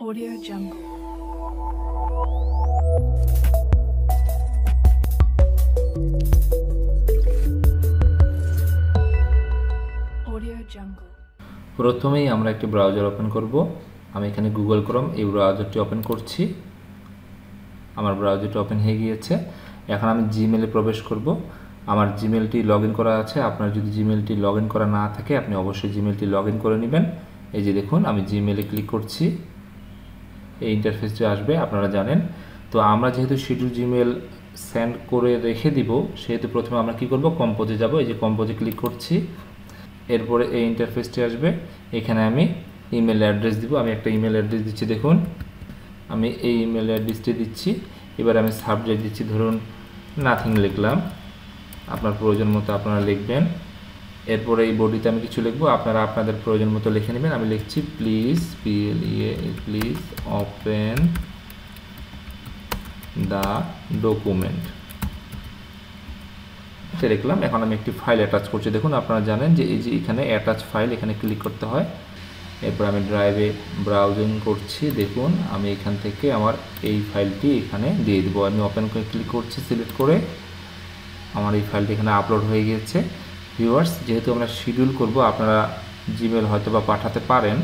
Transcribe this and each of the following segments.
Audio Jungle. Audio Jungle. প্রথমেই আমরা একটি ব্রাউজার ওপেন করব। আমি এখানে গুগল ক্রোম এই ব্রাউজারটি ওপেন করছি। আমার ব্রাউজারটি ওপেন হয়ে গিয়েছে। এখন আমি জিমেইলে প্রবেশ করব। আমার জিমেইলটি লগইন করা আছে। আপনার যদি জিমেইলটি লগইন করা না থাকে আপনি অবশ্যই জিমেইলটি লগইন করে নেবেন। এই যে দেখুন আমি জিমেইলে ক্লিক করছি। এই ইন্টারফেসটি আসবে, আপনারা জানেন। তো আমরা যেহেতু শিডিউল জিমেইল সেন্ড করে রেখে দিব, সেহেতু প্রথমে আমরা কি করব, কম্পোজে যাব। এই যে কম্পোজে ক্লিক করছি। এরপরে এই ইন্টারফেসটি আসবে। এখানে আমি ইমেল অ্যাড্রেস দিব। আমি একটা ইমেল অ্যাড্রেস দিচ্ছি, দেখুন আমি এই ইমেল অ্যাড্রেসটি দিচ্ছি। এবার আমি সাবজেক্ট দিচ্ছি, ধরুন নাথিং লিখলাম। আপনার প্রয়োজন মতো আপনারা লিখবেন। এরপরে এই বডিতে আমি কিছু লিখবো, আপনারা আপনাদের প্রয়োজন মতো লিখে নেবেন। আমি লিখছি please, please open the document, এটা লিখলাম। এখন আমি একটি ফাইল অ্যাটাচ করছি। দেখুন আপনারা জানেন যে এই যে এখানে অ্যাটাচ ফাইল, এখানে ক্লিক করতে হয়। এরপর আমি ড্রাইভে ব্রাউজিং করছি। দেখুন আমি এখান থেকে আমার এই ফাইলটি এখানে দিয়ে দেবো। আমি ওপেন করে ক্লিক করছি, সিলেক্ট করে আমার এই ফাইলটি এখানে আপলোড হয়ে গিয়েছে। ভিউয়ার্স, যেহেতু আমরা শিডিউল করব, আপনারা জিমেল হয়তো বা পাঠাতে পারেন,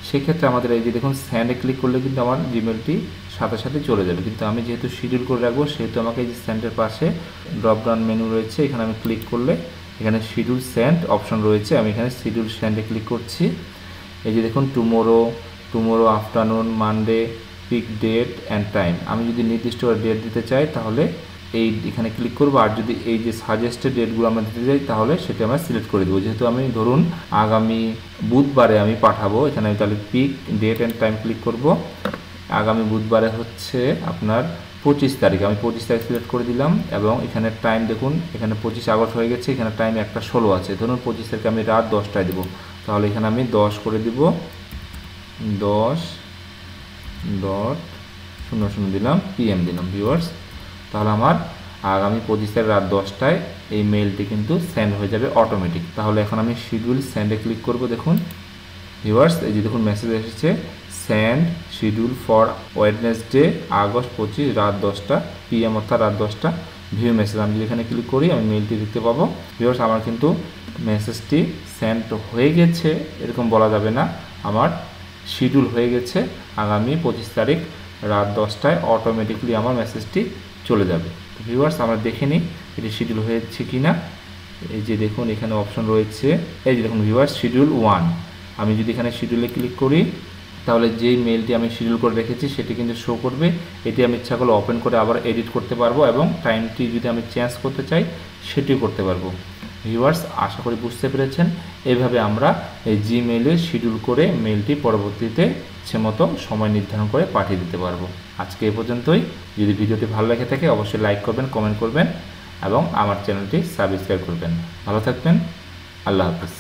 সেক্ষেত্রে আমাদের এই যে দেখুন স্যান্ডে ক্লিক করলে কিন্তু আমার জিমেলটি সাথে সাথে চলে যাবে। কিন্তু আমি যেহেতু শিডিউল করে রাখবো, সেহেতু আমাকে এই যে স্যান্ডের পাশে ড্রপডাউন মেনু রয়েছে, এখানে আমি ক্লিক করলে এখানে শিডিউল স্যান্ড অপশন রয়েছে। আমি এখানে শিডিউল স্যান্ডে ক্লিক করছি। এই যে দেখুন tomorrow afternoon, Monday, pick date and time. আমি যদি নির্দিষ্ট ডেট দিতে চাই তাহলে এই এখানে ক্লিক করবো। আর যদি এই যে সাজেস্টেড ডেটগুলো আমরা দিতে চাই তাহলে সেটা আমরা সিলেক্ট করে দেবো। যেহেতু আমি ধরুন আগামী বুধবারে আমি পাঠাবো, এখানে আমি তাহলে pick date and time click করব। আগামী বুধবারে হচ্ছে আপনার 25 তারিখ, আমি 25 তারিখ সিলেক্ট করে দিলাম। এবং এখানে টাইম দেখুন, এখানে 25 আগস্ট হয়ে গেছে, এখানে টাইম 1:16 আছে। ধরুন 25 তারিখে আমি রাত 10টায় দেবো, তাহলে এখানে আমি 10 করে দিব, 10:00 দিলাম, PM দিলাম। ভিউয়ার্স, তাহলে আমার আগামী 25 তারিখ রাত 10টায় এই মেইলটি কিন্তু সেন্ড হয়ে যাবে অটোমেটিক। তাহলে এখন আমি শিডিউল সেন্ডে ক্লিক করব। দেখুন ভিউয়ার্স, এই যে দেখুন মেসেজ এসেছে, send schedule for Wednesday August 25 রাত 10টা PM, অর্থাৎ রাত 10টা। ভিউ মেসেজ, আমি যদি এখানে ক্লিক করি আমি মেইলটি দেখতে পাবো। ভিউয়ার্স, আমার কিন্তু মেসেজটি সেন্ড হয়ে গেছে এরকম বলা যাবে না, আমার শিডিউল হয়ে গেছে। আগামী 25 তারিখ রাত 10টায় অটোমেটিকলি আমার মেসেজটি চলে যাবে। তো ভিউয়ার্স, আমরা দেখে নিই এটি শিডিউল হয়েছে কি না। এই যে দেখুন এখানে অপশন রয়েছে, এই যে দেখুন ভিউয়ার্স, শিডিউল 1। আমি যদি এখানে শিডিউলে ক্লিক করি তাহলে যেই মেইলটি আমি শিডিউল করে রেখেছি সেটি কিন্তু শো করবে। এটি আমি ইচ্ছা করলে ওপেন করে আবার এডিট করতে পারবো, এবং টাইমটি যদি আমি চেঞ্জ করতে চাই সেটিও করতে পারবো। ভিউয়ার্স, আশা করি বুঝতে পেরেছেন। এইভাবে আমরা এই জিমেইলে শিডিউল করে মেইলটি পরবর্তীতে ইচ্ছে মতো সময় নির্ধারণ করে পাঠিয়ে দিতে পারবো। আজকে এ পর্যন্তই। যদি ভিডিওটি ভালো লেগে থাকে অবশ্যই লাইক করবেন, কমেন্ট করবেন এবং আমার চ্যানেলটি সাবস্ক্রাইব করবেন। ভালো থাকবেন। আল্লাহ হাফেজ।